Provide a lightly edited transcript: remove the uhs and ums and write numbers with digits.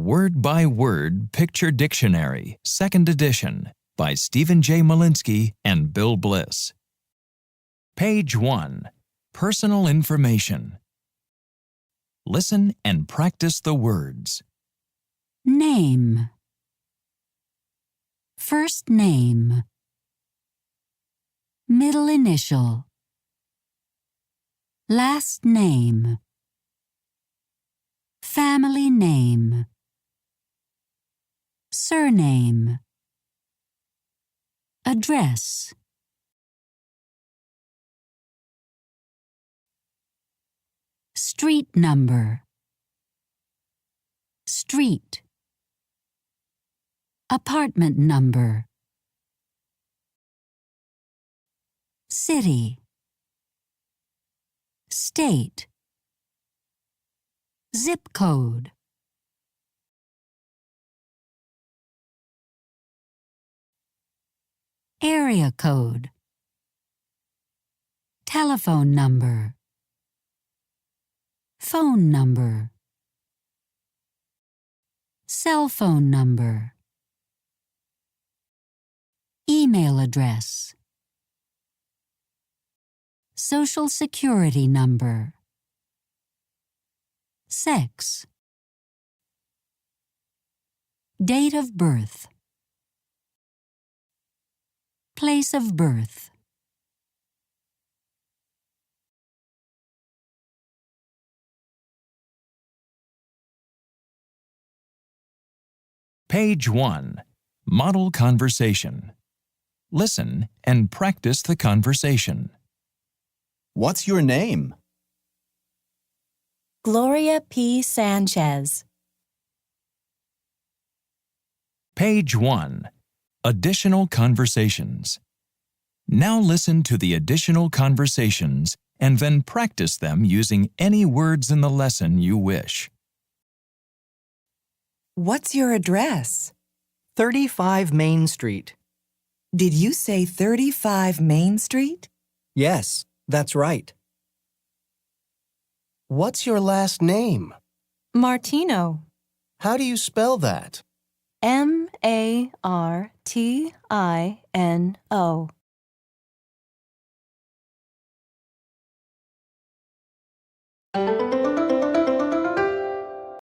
Word-by-Word Picture Dictionary, 2nd edition, by Stephen J. Malinsky and Bill Bliss. Page 1. Personal information. Listen and practice the words. Name. First name. Middle initial. Last name. Family name. Surname. Address. Street number. Street. Apartment number. City. State. Zip code. Area code. Telephone number. Phone number. Cell phone number. Email address. Social Security number. Sex. Date of birth. Place of birth. Page 1. Model conversation. Listen and practice the conversation. What's your name? Gloria P. Sanchez. Page 1. Additional conversations. Now listen to the additional conversations and then practice them using any words in the lesson you wish. What's your address? 35 Main Street. Did you say 35 Main Street? Yes, that's right. What's your last name? Martino. How do you spell that? Martino.